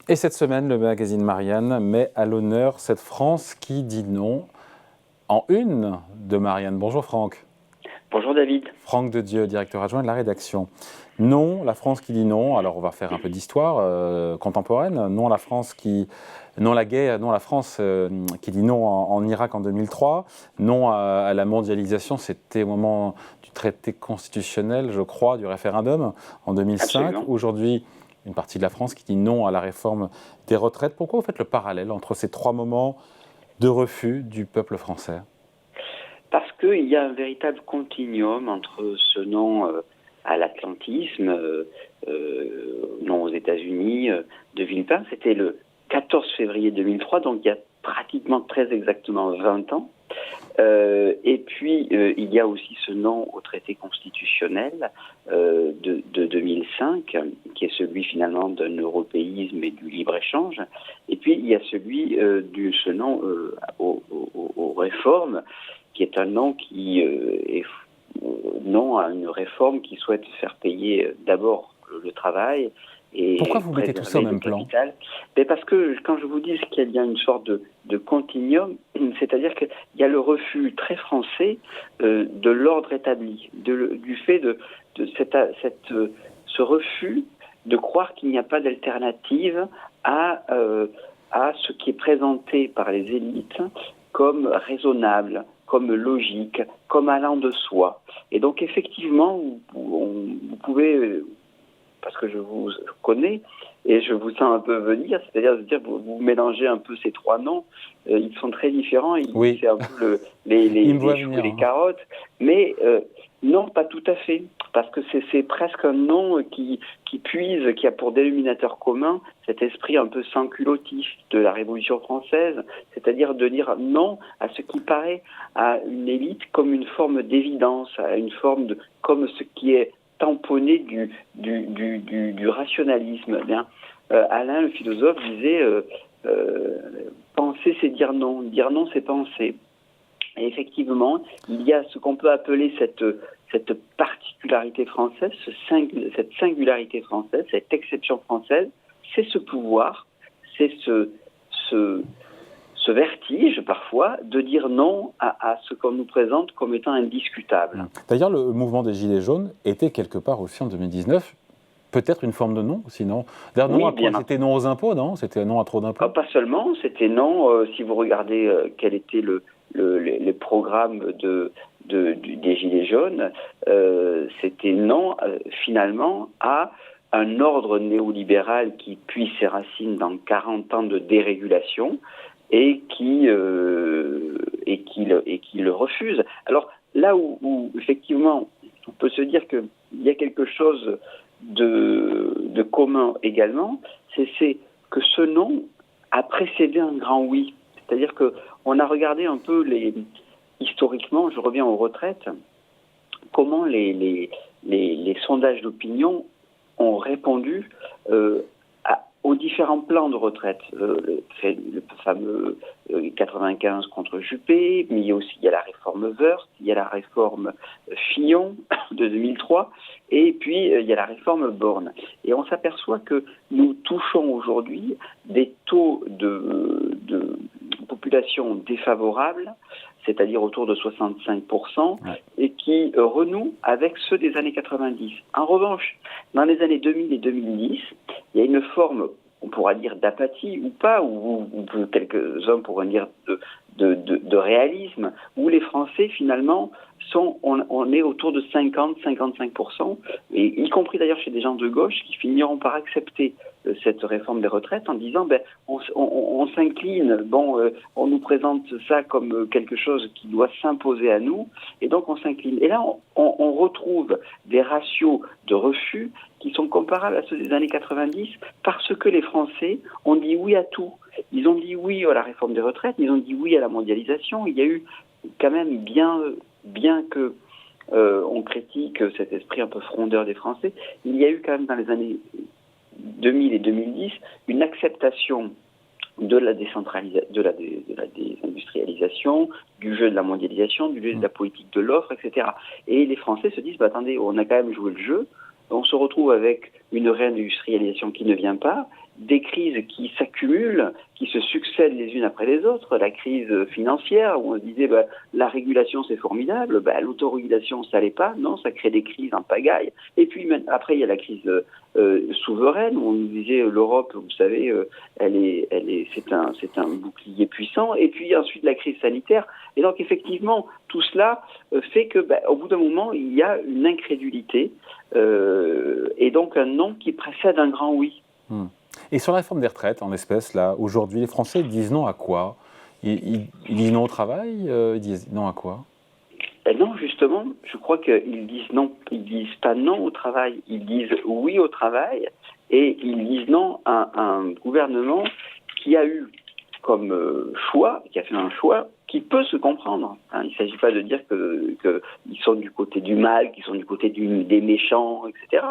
Et cette semaine, le magazine Marianne met à l'honneur cette France qui dit non en une de Marianne. Bonjour Franck. Bonjour David. Franck de Dieu, directeur adjoint de la rédaction. Non, la France qui dit non. Alors on va faire un peu d'histoire contemporaine. Non, la France qui... Non, la guerre, non, la France qui dit non en Irak en 2003. Non à la mondialisation, c'était au moment du traité constitutionnel, je crois, du référendum en 2005. Absolument. Aujourd'hui, une partie de la France qui dit non à la réforme des retraites. Pourquoi vous faites le parallèle entre ces trois moments de refus du peuple français ? Parce qu'il y a un véritable continuum entre ce non à l'atlantisme, non aux États-Unis de Villepin. C'était le 14 février 2003, donc il y a pratiquement très exactement 20 ans. Et puis, il y a aussi ce non au traité constitutionnel de 2005, qui est celui finalement d'un européisme et du libre-échange. Et puis, il y a celui ce non aux réformes, qui est un non qui est non à une réforme qui souhaite faire payer d'abord le travail. Et pourquoi vous mettez tout ça au même plan ? Mais parce que quand je vous dis qu'il y a une sorte de continuum, c'est-à-dire qu'il y a le refus très français de l'ordre établi, du fait de ce refus de croire qu'il n'y a pas d'alternative à ce qui est présenté par les élites comme raisonnable, comme logique, comme allant de soi. Et donc effectivement, vous pouvez... parce que je vous connais et je vous sens un peu venir, c'est-à-dire de dire vous mélangez un peu ces trois noms, ils sont très différents, oui. C'est un peu les choux et les carottes, mais non, pas tout à fait, parce que c'est presque un nom qui puise, qui a pour dénominateur commun cet esprit un peu sans-culottif de la Révolution française, c'est-à-dire de dire non à ce qui paraît à une élite comme une forme d'évidence, à une forme comme ce qui est tamponné du rationalisme. Bien, Alain, le philosophe, disait penser, c'est dire non, c'est penser. Et effectivement, il y a ce qu'on peut appeler cette particularité française, cette singularité française, cette exception française, c'est ce pouvoir, c'est ce vertige parfois de dire non à ce qu'on nous présente comme étant indiscutable. D'ailleurs, le mouvement des Gilets jaunes était quelque part aussi en 2019 peut-être une forme de non, sinon. D'ailleurs, c'était non aux impôts, non ? C'était non à trop d'impôts ? Pas seulement, c'était non, si vous regardez quel était les programmes des Gilets jaunes, c'était non, finalement, à un ordre néolibéral qui puise ses racines dans 40 ans de dérégulation et qui le refuse. Alors, là où effectivement, on peut se dire qu'il y a quelque chose de commun également, c'est que ce non a précédé un grand oui. C'est-à-dire qu'on a regardé un peu historiquement, je reviens aux retraites, comment les sondages d'opinion ont répondu aux différents plans de retraite. Le fameux 95 contre Juppé, mais il y a la réforme Woerth, il y a la réforme Fillon de 2003, et puis il y a la réforme Borne. Et on s'aperçoit que nous touchons aujourd'hui des taux de population défavorable, c'est-à-dire autour de 65%, et qui renouent avec ceux des années 90. En revanche, dans les années 2000 et 2010, il y a une forme, on pourra dire d'apathie ou pas, ou quelques-uns pourraient dire de réalisme, où les Français finalement on est autour de 50-55%, et y compris d'ailleurs chez des gens de gauche qui finiront par accepter cette réforme des retraites en disant on s'incline, on nous présente ça comme quelque chose qui doit s'imposer à nous, et donc on s'incline. Et là on retrouve des ratios de refus qui sont comparables à ceux des années 90 parce que les Français ont dit oui à tout. Ils ont dit oui à la réforme des retraites, ils ont dit oui à la mondialisation. Il y a eu quand même, bien que on critique cet esprit un peu frondeur des Français, il y a eu quand même dans les années 2000 et 2010 une acceptation de la désindustrialisation, du jeu de la mondialisation, du jeu de la politique de l'offre, etc. Et les Français se disent, attendez, on a quand même joué le jeu, on se retrouve avec une réindustrialisation qui ne vient pas, des crises qui s'accumulent, qui se succèdent les unes après les autres. La crise financière, où on se disait la régulation c'est formidable, l'autorégulation ça l'est pas, non, ça crée des crises en pagaille. Et puis après il y a la crise souveraine, où on nous disait l'Europe, vous savez, c'est un bouclier puissant. Et puis ensuite la crise sanitaire. Et donc effectivement tout cela fait que au bout d'un moment il y a une incrédulité et donc un non qui précède un grand oui. Et sur la réforme des retraites, en l'espèce, là, aujourd'hui, les Français disent non à quoi ? Ils disent non au travail ? Ils disent non à quoi ? Non, justement, je crois qu'ils disent non. Ils disent pas non au travail. Ils disent oui au travail et ils disent non à un gouvernement qui a eu comme choix, qui a fait un choix qui peut se comprendre. Il ne s'agit pas de dire qu'ils sont du côté du mal, qu'ils sont du côté des méchants, etc.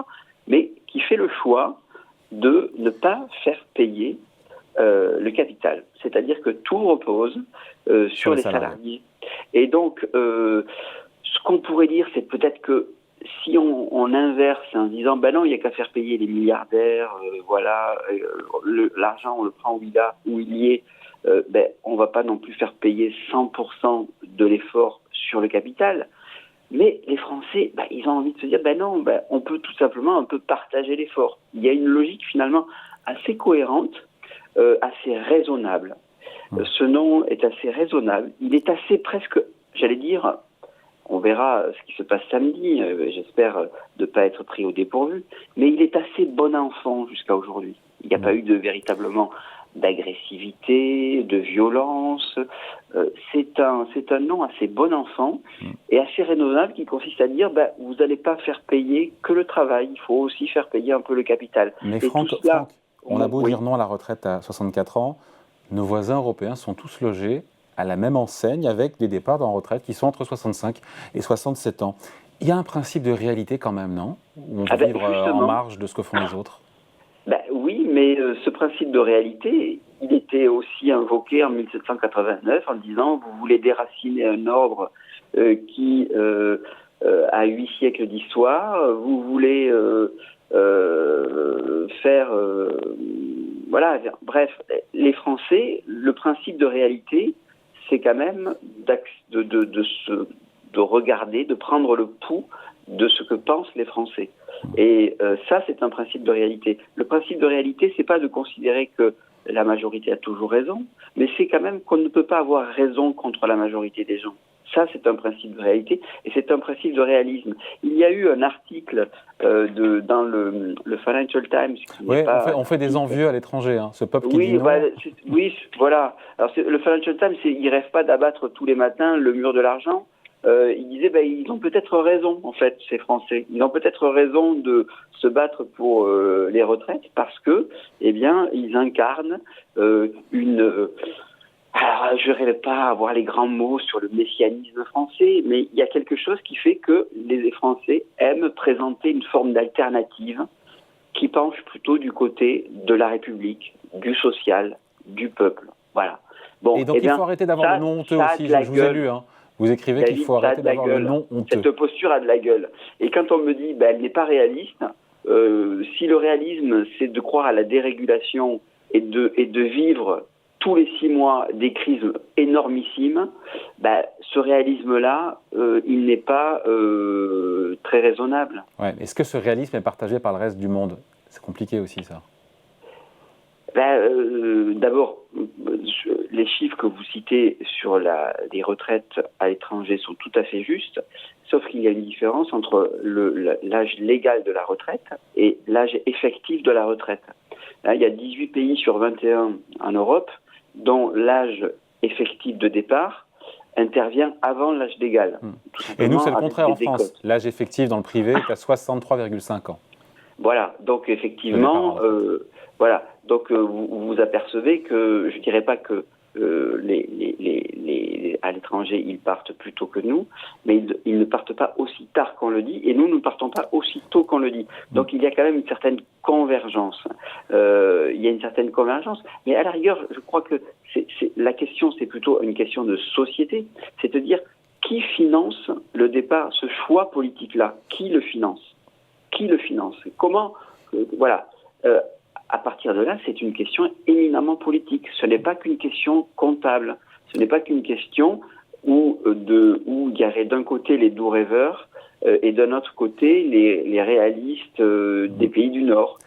Mais qui fait le choix de ne pas faire payer le capital. C'est-à-dire que tout repose sur les salariés. Et donc, ce qu'on pourrait dire, c'est peut-être que si on inverse en disant, non, il n'y a qu'à faire payer les milliardaires, l'argent, on le prend où il y est, on ne va pas non plus faire payer 100% de l'effort sur le capital. Mais les Français, ils ont envie de se dire, non, on peut tout simplement un peu partager l'effort. Il y a une logique finalement assez cohérente, assez raisonnable. Ce non est assez raisonnable. Il est assez presque, j'allais dire, on verra ce qui se passe samedi, j'espère de ne pas être pris au dépourvu, mais il est assez bon enfant jusqu'à aujourd'hui. Il n'y a pas eu véritablement d'agressivité, de violence. C'est un non assez bon enfant et assez raisonnable qui consiste à dire vous n'allez pas faire payer que le travail, il faut aussi faire payer un peu le capital. Mais Franck, on a beau dire non à la retraite à 64 ans, nos voisins européens sont tous logés à la même enseigne avec des départs en retraite qui sont entre 65 et 67 ans. Il y a un principe de réalité quand même, non ? Où on veut vivre en marge de ce que font les autres. Oui, mais ce principe de réalité, il était aussi invoqué en 1789 en disant vous voulez déraciner un ordre qui a 8 siècles d'histoire, vous voulez faire... bref, les Français, le principe de réalité, c'est quand même de regarder, de prendre le pouls de ce que pensent les Français. Et ça, c'est un principe de réalité. Le principe de réalité, c'est pas de considérer que la majorité a toujours raison, mais c'est quand même qu'on ne peut pas avoir raison contre la majorité des gens. Ça, c'est un principe de réalité et c'est un principe de réalisme. Il y a eu un article dans le Financial Times. On fait des envieux à l'étranger, ce peuple qui dit non. Oui, voilà. Alors, le Financial Times, il rêve pas d'abattre tous les matins le mur de l'argent. Il disait, ils ont peut-être raison, en fait, ces Français. Ils ont peut-être raison de se battre pour les retraites parce que, ils incarnent alors, je n'arrive pas à avoir les grands mots sur le messianisme français, mais il y a quelque chose qui fait que les Français aiment présenter une forme d'alternative qui penche plutôt du côté de la République, du social, du peuple. Voilà. Bon, et donc il faut arrêter d'avoir le nom honteux aussi, je vous ai lu. Vous écrivez qu'il faut arrêter d'avoir le nom honteux. Cette posture a de la gueule. Et quand on me dit elle n'est pas réaliste, si le réalisme c'est de croire à la dérégulation et de vivre tous les 6 mois des crises énormissimes, ce réalisme-là, il n'est pas très raisonnable. Ouais, est-ce que ce réalisme est partagé par le reste du monde ? C'est compliqué aussi, ça. D'abord, les chiffres que vous citez sur les retraites à l'étranger sont tout à fait justes, sauf qu'il y a une différence entre l'âge légal de la retraite et l'âge effectif de la retraite. Là, il y a 18 pays sur 21 en Europe dont l'âge effectif de départ intervient avant l'âge légal. Et nous, c'est le contraire en France. L'âge effectif dans le privé est à 63,5 ans. Voilà, donc effectivement, donc vous apercevez que, je ne dirais pas que à l'étranger, ils partent plus tôt que nous, mais ils ne partent pas aussi tard qu'on le dit, et nous ne partons pas aussi tôt qu'on le dit. Donc il y a quand même une certaine convergence. Mais à la rigueur, je crois que la question, c'est plutôt une question de société. C'est-à-dire, qui finance le départ, ce choix politique-là ? Qui le finance ? Comment à partir de là, c'est une question éminemment politique. Ce n'est pas qu'une question comptable. Ce n'est pas qu'une question où il y aurait d'un côté les doux rêveurs et d'un autre côté les réalistes des pays du Nord.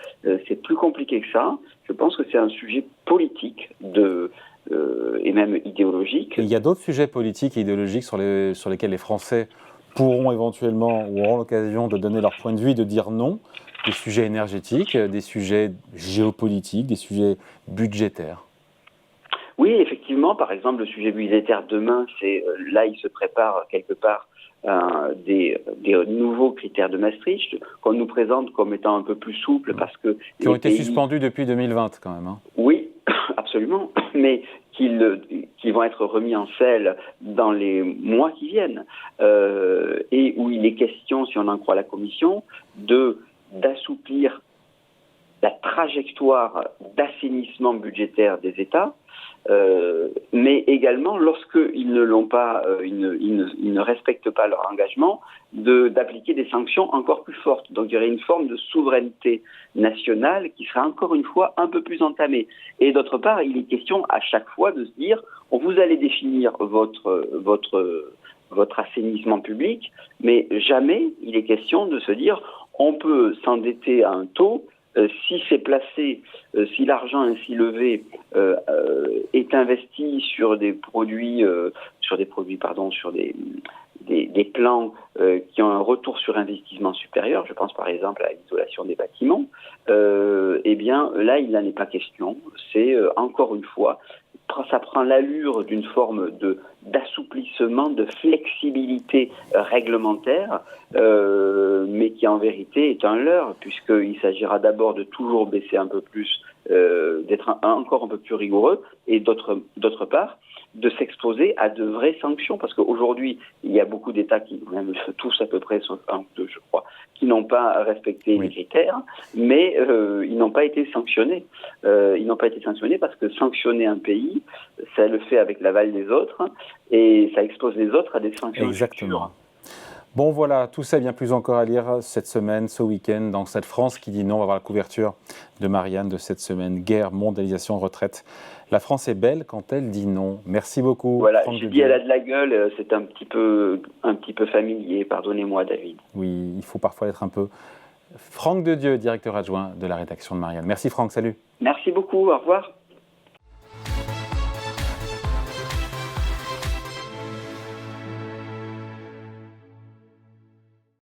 C'est plus compliqué que ça. Je pense que c'est un sujet politique et même idéologique. Et il y a d'autres sujets politiques et idéologiques sur lesquels les Français pourront éventuellement ou auront l'occasion de donner leur point de vue et de dire non. Des sujets énergétiques, des sujets géopolitiques, des sujets budgétaires. Oui, effectivement. Par exemple, le sujet budgétaire demain, là, il se prépare quelque part des nouveaux critères de Maastricht qu'on nous présente comme étant un peu plus souples parce que qui ont été suspendus depuis 2020 quand même. Hein. Oui, absolument, mais qui vont être remis en selle dans les mois qui viennent et où il est question, si on en croit la Commission, d'assouplir la trajectoire d'assainissement budgétaire des États, mais également lorsqu'ils ne l'ont pas, ils ne respectent pas leur engagement, d'appliquer des sanctions encore plus fortes. Donc il y aurait une forme de souveraineté nationale qui sera encore une fois un peu plus entamée. Et d'autre part, il est question à chaque fois de se dire, vous allez définir votre assainissement public, mais jamais il est question de se dire, on peut s'endetter à un taux. Si c'est placé, si l'argent ainsi levé est investi sur des plans qui ont un retour sur investissement supérieur, je pense par exemple à l'isolation des bâtiments, eh bien là il n'en est pas question. C'est encore une fois, ça prend l'allure d'une forme d'assouplissement, de flexibilité réglementaire, mais qui en vérité est un leurre, puisqu'il s'agira d'abord de toujours baisser un peu plus, d'être encore un peu plus rigoureux, et d'autre part, de s'exposer à de vraies sanctions, parce qu'aujourd'hui, il y a beaucoup d'États qui, même tous à peu près, sauf un ou deux, je crois, qui n'ont pas respecté les critères, mais ils n'ont pas été sanctionnés. Ils n'ont pas été sanctionnés parce que sanctionner un pays, ça le fait avec l'aval des autres, et ça expose les autres à des sanctions. Exactement. Bon voilà, tout ça et bien plus encore à lire cette semaine, ce week-end, dans cette France qui dit non. On va voir la couverture de Marianne de cette semaine. Guerre, mondialisation, retraite. La France est belle quand elle dit non. Merci beaucoup. Voilà, j'ai dit elle a de la gueule, c'est un petit peu familier, pardonnez-moi David. Oui, il faut parfois être un peu... Franck Dedieu, directeur adjoint de la rédaction de Marianne. Merci Franck, salut. Merci beaucoup, au revoir.